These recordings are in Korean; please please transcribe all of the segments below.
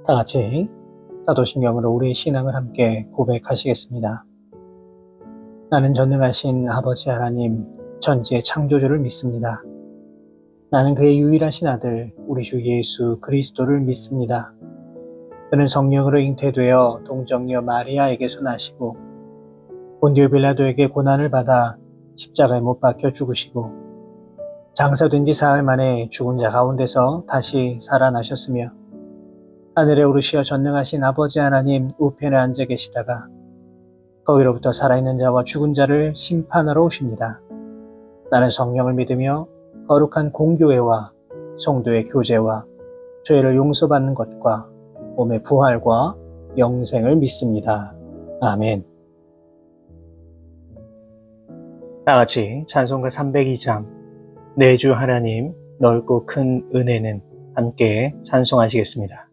다 같이 사도신경으로 우리의 신앙을 함께 고백하시겠습니다. 나는 전능하신 아버지 하나님, 천지의 창조주를 믿습니다. 나는 그의 유일하신 아들, 우리 주 예수 그리스도를 믿습니다. 그는 성령으로 잉태되어 동정녀 마리아에게서 나시고 본디오 빌라도에게 고난을 받아 십자가에 못 박혀 죽으시고 장사된 지 사흘 만에 죽은 자 가운데서 다시 살아나셨으며 하늘에 오르시어 전능하신 아버지 하나님 우편에 앉아 계시다가 거기로부터 살아있는 자와 죽은 자를 심판하러 오십니다. 나는 성령을 믿으며 거룩한 공교회와 성도의 교제와 죄를 용서받는 것과 몸의 부활과 영생을 믿습니다. 아멘. 다같이 찬송가 302장 내 주 하나님 넓고 큰 은혜는 함께 찬송하시겠습니다.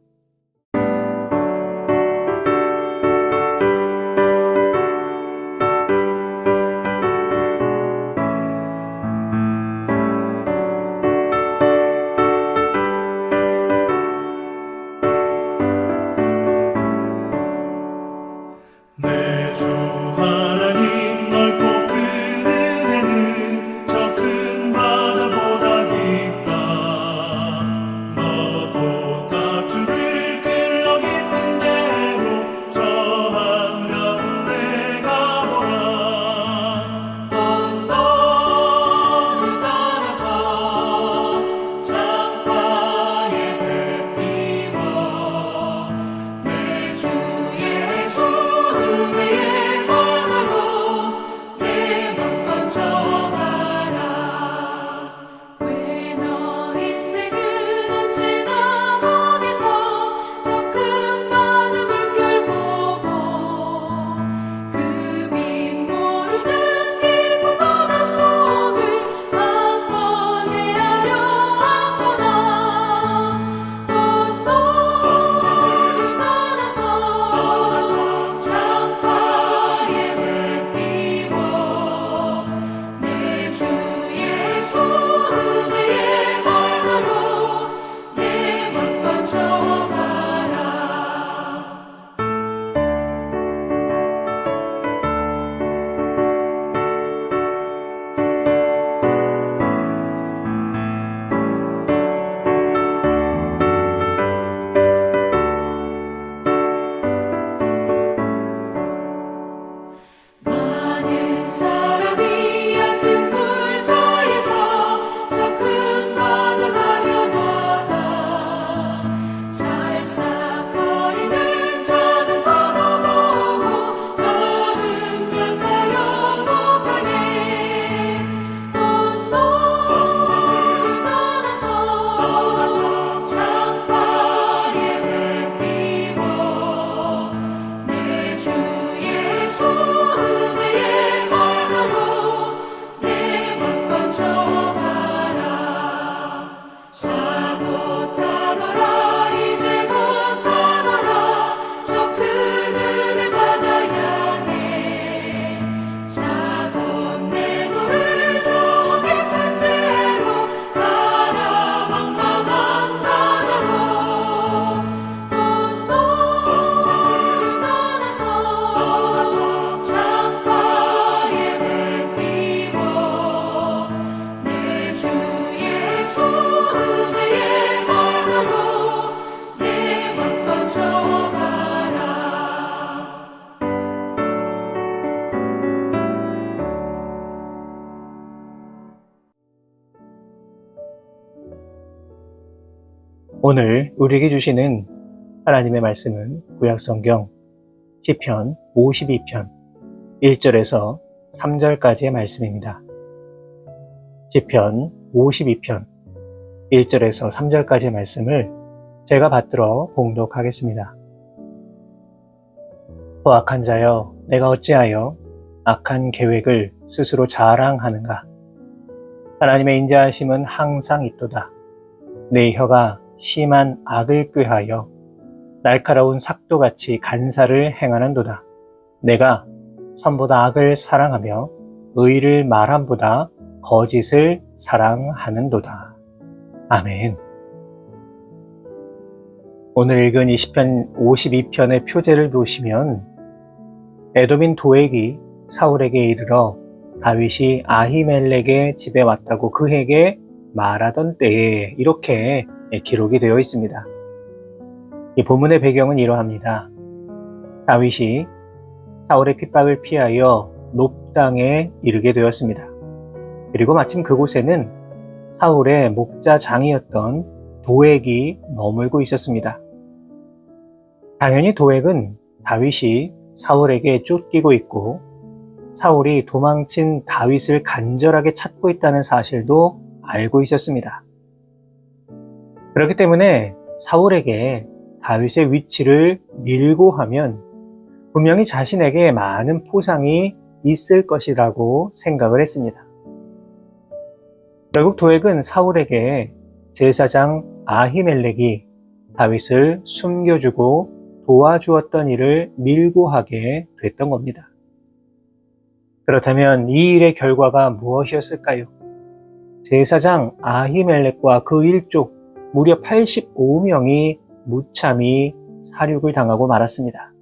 오늘 우리에게 주시는 하나님의 말씀은 구약성경 시편 52편 1절에서 3절까지의 말씀입니다. 시편 52편 1절에서 3절까지의 말씀을 제가 받들어 봉독하겠습니다. 포악한 자여, 내가 어찌하여 악한 계획을 스스로 자랑하는가? 하나님의 인자하심은 항상 있도다. 내 혀가 심한 악을 꾀하여 날카로운 삭도같이 간사를 행하는도다. 내가 선보다 악을 사랑하며 의를 말함보다 거짓을 사랑하는도다. 아멘. 오늘 읽은 이 시편 52편의 표제를 보시면 에돔인 도액이 사울에게 이르러 다윗이 아히멜렉의 집에 왔다고 그에게 말하던 때에 이렇게 기록이 되어 있습니다. 이 본문의 배경은 이러합니다. 다윗이 사울의 핍박을 피하여 높당에 이르게 되었습니다. 그리고 마침 그곳에는 사울의 목자장이었던 도액이 머물고 있었습니다. 당연히 도액은 다윗이 사울에게 쫓기고 있고 사울이 도망친 다윗을 간절하게 찾고 있다는 사실도 알고 있었습니다. 그렇기 때문에 사울에게 다윗의 위치를 밀고 하면 분명히 자신에게 많은 포상이 있을 것이라고 생각을 했습니다. 결국 도액은 사울에게 제사장 아히멜렉이 다윗을 숨겨주고 도와주었던 일을 밀고 하게 됐던 겁니다. 그렇다면 이 일의 결과가 무엇이었을까요? 제사장 아히멜렉과 그 일족 무려 85명이 무참히 살육을 당하고 말았습니다.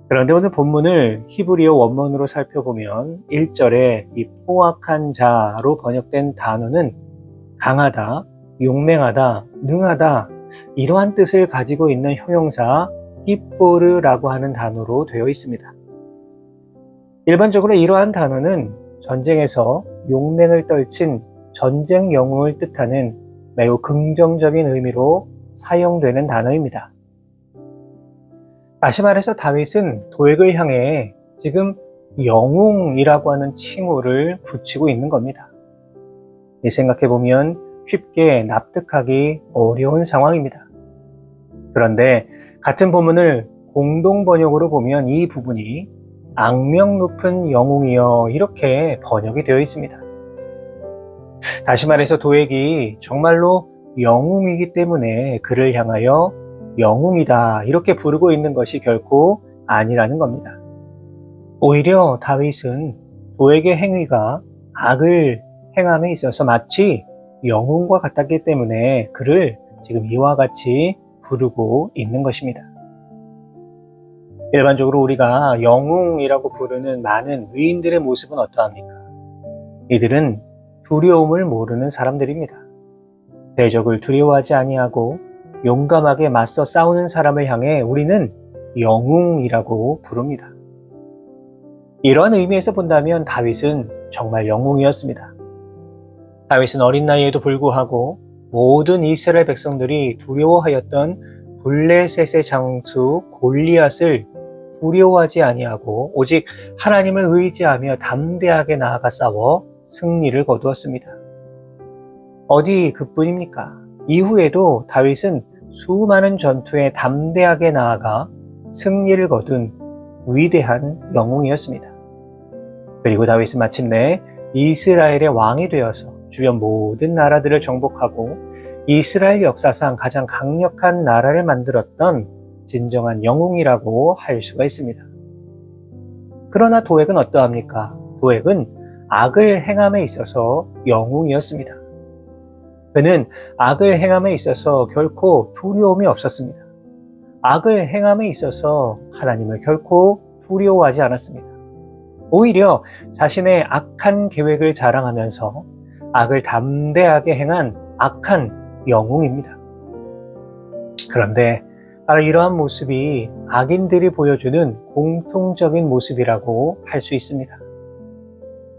그런데 오늘 본문을 히브리어 원문으로 살펴보면 1절에 이 포악한 자로 번역된 단어는 강하다, 용맹하다, 능하다 이러한 뜻을 가지고 있는 형용사 히보르라고 하는 단어로 되어 있습니다. 일반적으로 이러한 단어는 전쟁에서 용맹을 떨친 전쟁 영웅을 뜻하는 매우 긍정적인 의미로 사용되는 단어입니다. 다시 말해서 다윗은 도액을 향해 지금 영웅이라고 하는 칭호를 붙이고 있는 겁니다. 생각해보면 쉽게 납득하기 어려운 상황입니다. 그런데 같은 본문을 공동 번역으로 보면 이 부분이 악명 높은 영웅이여 이렇게 번역이 되어 있습니다. 다시 말해서 도액이 정말로 영웅이기 때문에 그를 향하여 영웅이다 이렇게 부르고 있는 것이 결코 아니라는 겁니다. 오히려 다윗은 도액의 행위가 악을 행함에 있어서 마치 영웅과 같았기 때문에 그를 지금 이와 같이 부르고 있는 것입니다. 일반적으로 우리가 영웅이라고 부르는 많은 위인들의 모습은 어떠합니까? 이들은 두려움을 모르는 사람들입니다. 대적을 두려워하지 아니하고 용감하게 맞서 싸우는 사람을 향해 우리는 영웅이라고 부릅니다. 이러한 의미에서 본다면 다윗은 정말 영웅이었습니다. 다윗은 어린 나이에도 불구하고 모든 이스라엘 백성들이 두려워하였던 블레셋의 장수 골리앗을 두려워하지 아니하고 오직 하나님을 의지하며 담대하게 나아가 싸워 승리를 거두었습니다. 어디 그뿐입니까? 이후에도 다윗은 수많은 전투에 담대하게 나아가 승리를 거둔 위대한 영웅이었습니다. 그리고 다윗은 마침내 이스라엘의 왕이 되어서 주변 모든 나라들을 정복하고 이스라엘 역사상 가장 강력한 나라를 만들었던 진정한 영웅이라고 할 수가 있습니다. 그러나 도액은 어떠합니까? 도액은 악을 행함에 있어서 영웅이었습니다. 그는 악을 행함에 있어서 결코 두려움이 없었습니다. 악을 행함에 있어서 하나님을 결코 두려워하지 않았습니다. 오히려 자신의 악한 계획을 자랑하면서 악을 담대하게 행한 악한 영웅입니다. 그런데 바로 이러한 모습이 악인들이 보여주는 공통적인 모습이라고 할 수 있습니다.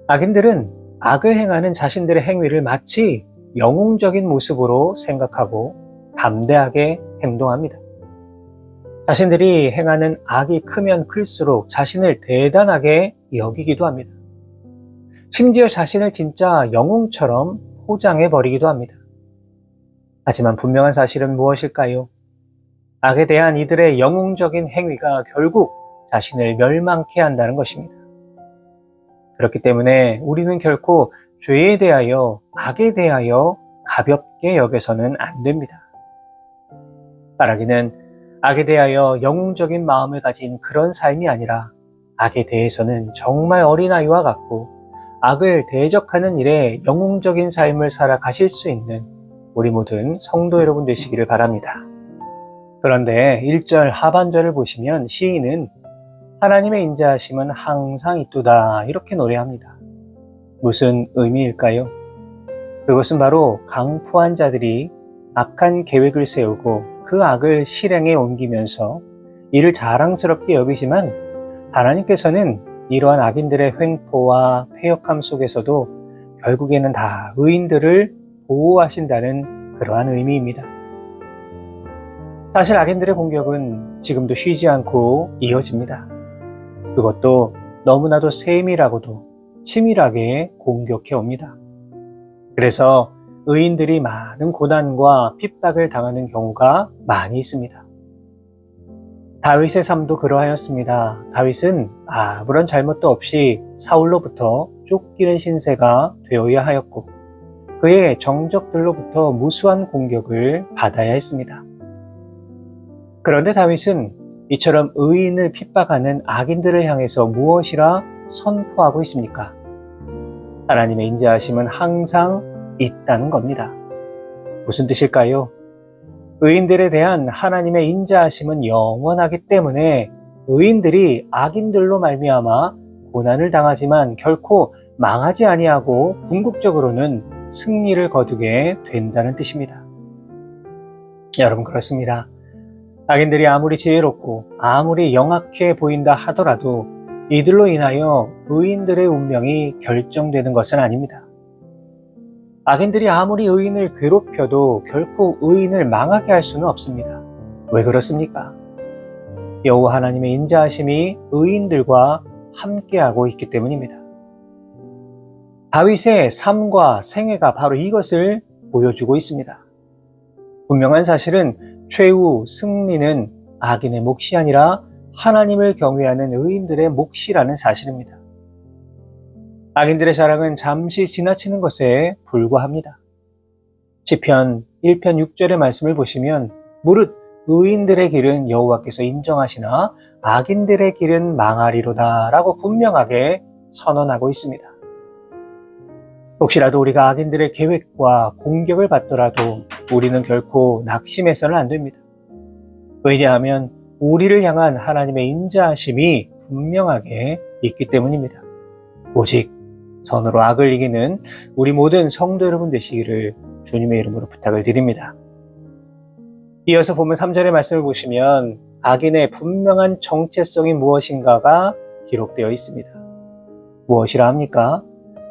악인들은 악을 행하는 자신들의 행위를 마치 영웅적인 모습으로 생각하고 담대하게 행동합니다. 자신들이 행하는 악이 크면 클수록 자신을 대단하게 여기기도 합니다. 심지어 자신을 진짜 영웅처럼 포장해버리기도 합니다. 하지만 분명한 사실은 무엇일까요? 악에 대한 이들의 영웅적인 행위가 결국 자신을 멸망케 한다는 것입니다. 그렇기 때문에 우리는 결코 죄에 대하여, 악에 대하여 가볍게 여겨서는 안 됩니다. 말하기는 악에 대하여 영웅적인 마음을 가진 그런 삶이 아니라 악에 대해서는 정말 어린아이와 같고 악을 대적하는 일에 영웅적인 삶을 살아가실 수 있는 우리 모든 성도 여러분 되시기를 바랍니다. 그런데 1절 하반절을 보시면 시인은 하나님의 인자하심은 항상 있도다 이렇게 노래합니다. 무슨 의미일까요? 그것은 바로 강포한 자들이 악한 계획을 세우고 그 악을 실행에 옮기면서 이를 자랑스럽게 여기지만 하나님께서는 이러한 악인들의 횡포와 패역함 속에서도 결국에는 다 의인들을 보호하신다는 그러한 의미입니다. 사실 악인들의 공격은 지금도 쉬지 않고 이어집니다. 그것도 너무나도 세밀하고도 치밀하게 공격해 옵니다. 그래서 의인들이 많은 고난과 핍박을 당하는 경우가 많이 있습니다. 다윗의 삶도 그러하였습니다. 다윗은 아무런 잘못도 없이 사울로부터 쫓기는 신세가 되어야 하였고 그의 정적들로부터 무수한 공격을 받아야 했습니다. 그런데 다윗은 이처럼 의인을 핍박하는 악인들을 향해서 무엇이라 선포하고 있습니까? 하나님의 인자하심은 항상 있다는 겁니다. 무슨 뜻일까요? 의인들에 대한 하나님의 인자하심은 영원하기 때문에 의인들이 악인들로 말미암아 고난을 당하지만 결코 망하지 아니하고 궁극적으로는 승리를 거두게 된다는 뜻입니다. 여러분 그렇습니다. 악인들이 아무리 지혜롭고 아무리 영악해 보인다 하더라도 이들로 인하여 의인들의 운명이 결정되는 것은 아닙니다. 악인들이 아무리 의인을 괴롭혀도 결코 의인을 망하게 할 수는 없습니다. 왜 그렇습니까? 여호와 하나님의 인자하심이 의인들과 함께하고 있기 때문입니다. 다윗의 삶과 생애가 바로 이것을 보여주고 있습니다. 분명한 사실은 최후 승리는 악인의 몫이 아니라 하나님을 경외하는 의인들의 몫이라는 사실입니다. 악인들의 자랑은 잠시 지나치는 것에 불과합니다. 시편 1편 6절의 말씀을 보시면 무릇 의인들의 길은 여호와께서 인정하시나 악인들의 길은 망하리로다 라고 분명하게 선언하고 있습니다. 혹시라도 우리가 악인들의 계획과 공격을 받더라도 우리는 결코 낙심해서는 안 됩니다. 왜냐하면 우리를 향한 하나님의 인자하심이 분명하게 있기 때문입니다. 오직 선으로 악을 이기는 우리 모든 성도 여러분 되시기를 주님의 이름으로 부탁을 드립니다. 이어서 보면 3절의 말씀을 보시면 악인의 분명한 정체성이 무엇인가가 기록되어 있습니다. 무엇이라 합니까?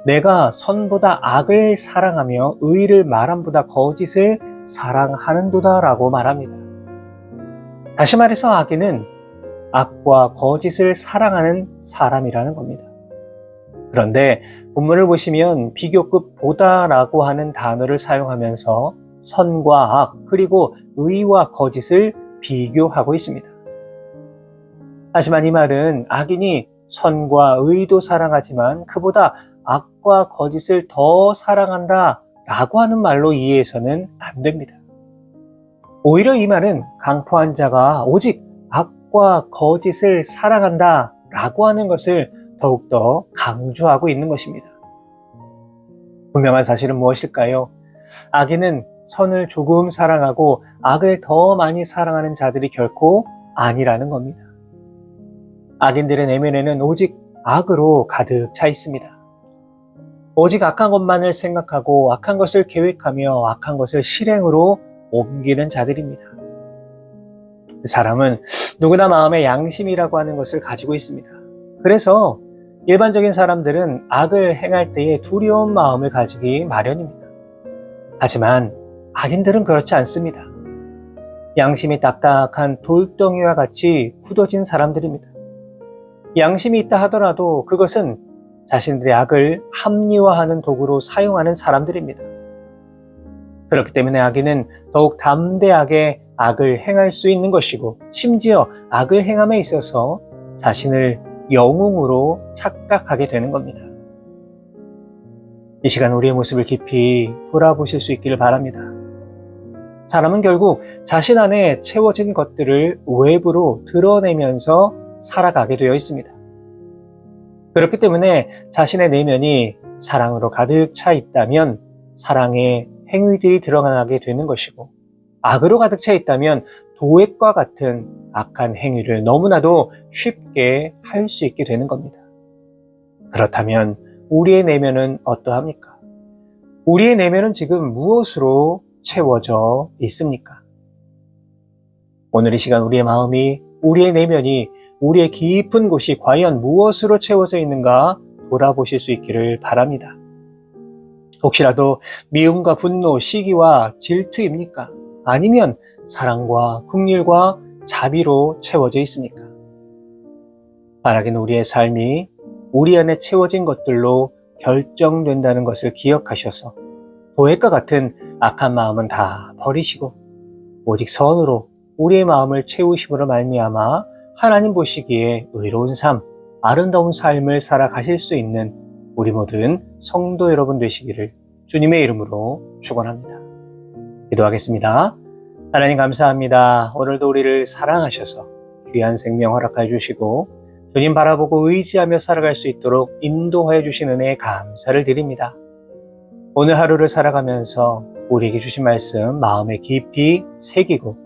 내가 선보다 악을 사랑하며 의를 말함보다 거짓을 사랑하는도다 라고 말합니다. 다시 말해서 악인은 악과 거짓을 사랑하는 사람이라는 겁니다. 그런데 본문을 보시면 비교급 보다라고 하는 단어를 사용하면서 선과 악 그리고 의와 거짓을 비교하고 있습니다. 하지만 이 말은 악인이 선과 의도 사랑하지만 그보다 악과 거짓을 더 사랑한다 라고 하는 말로 이해해서는 안 됩니다. 오히려 이 말은 강포한 자가 오직 악과 거짓을 사랑한다 라고 하는 것을 더욱더 강조하고 있는 것입니다. 분명한 사실은 무엇일까요? 악인은 선을 조금 사랑하고 악을 더 많이 사랑하는 자들이 결코 아니라는 겁니다. 악인들의 내면에는 오직 악으로 가득 차 있습니다. 오직 악한 것만을 생각하고 악한 것을 계획하며 악한 것을 실행으로 옮기는 자들입니다. 사람은 누구나 마음에 양심이라고 하는 것을 가지고 있습니다. 그래서 일반적인 사람들은 악을 행할 때에 두려운 마음을 가지기 마련입니다. 하지만 악인들은 그렇지 않습니다. 양심이 딱딱한 돌덩이와 같이 굳어진 사람들입니다. 양심이 있다 하더라도 그것은 자신들의 악을 합리화하는 도구로 사용하는 사람들입니다. 그렇기 때문에 악인은 더욱 담대하게 악을 행할 수 있는 것이고 심지어 악을 행함에 있어서 자신을 영웅으로 착각하게 되는 겁니다. 이 시간 우리의 모습을 깊이 돌아보실 수 있기를 바랍니다. 사람은 결국 자신 안에 채워진 것들을 외부로 드러내면서 살아가게 되어 있습니다. 그렇기 때문에 자신의 내면이 사랑으로 가득 차 있다면 사랑의 행위들이 드러나게 되는 것이고, 악으로 가득 차 있다면 도액과 같은 악한 행위를 너무나도 쉽게 할 수 있게 되는 겁니다. 그렇다면 우리의 내면은 어떠합니까? 우리의 내면은 지금 무엇으로 채워져 있습니까? 오늘 이 시간 우리의 마음이, 우리의 내면이, 우리의 깊은 곳이 과연 무엇으로 채워져 있는가 돌아보실 수 있기를 바랍니다. 혹시라도 미움과 분노, 시기와 질투입니까? 아니면 사랑과 긍휼과 자비로 채워져 있습니까? 바라기는 우리의 삶이 우리 안에 채워진 것들로 결정된다는 것을 기억하셔서 도액과 같은 악한 마음은 다 버리시고 오직 선으로 우리의 마음을 채우심으로 말미암아 하나님 보시기에 의로운 삶, 아름다운 삶을 살아가실 수 있는 우리 모든 성도 여러분 되시기를 주님의 이름으로 축원합니다. 기도하겠습니다. 하나님 감사합니다. 오늘도 우리를 사랑하셔서 귀한 생명 허락해 주시고 주님 바라보고 의지하며 살아갈 수 있도록 인도하여 주신 은혜에 감사를 드립니다. 오늘 하루를 살아가면서 우리에게 주신 말씀 마음에 깊이 새기고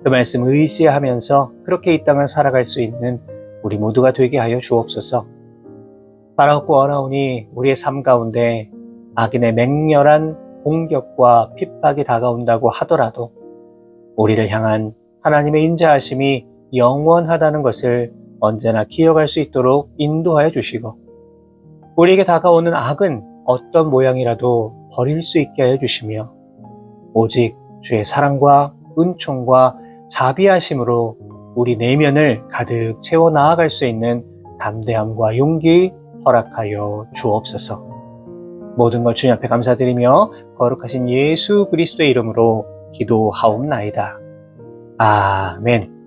그 말씀 의지하면서 그렇게 이 땅을 살아갈 수 있는 우리 모두가 되게 하여 주옵소서. 바라옵고 원하오니 우리의 삶 가운데 악인의 맹렬한 공격과 핍박이 다가온다고 하더라도 우리를 향한 하나님의 인자하심이 영원하다는 것을 언제나 기억할 수 있도록 인도하여 주시고 우리에게 다가오는 악은 어떤 모양이라도 버릴 수 있게 하여 주시며 오직 주의 사랑과 은총과 자비하심으로 우리 내면을 가득 채워 나아갈 수 있는 담대함과 용기 허락하여 주옵소서. 모든 걸 주님 앞에 감사드리며 거룩하신 예수 그리스도의 이름으로 기도하옵나이다. 아멘.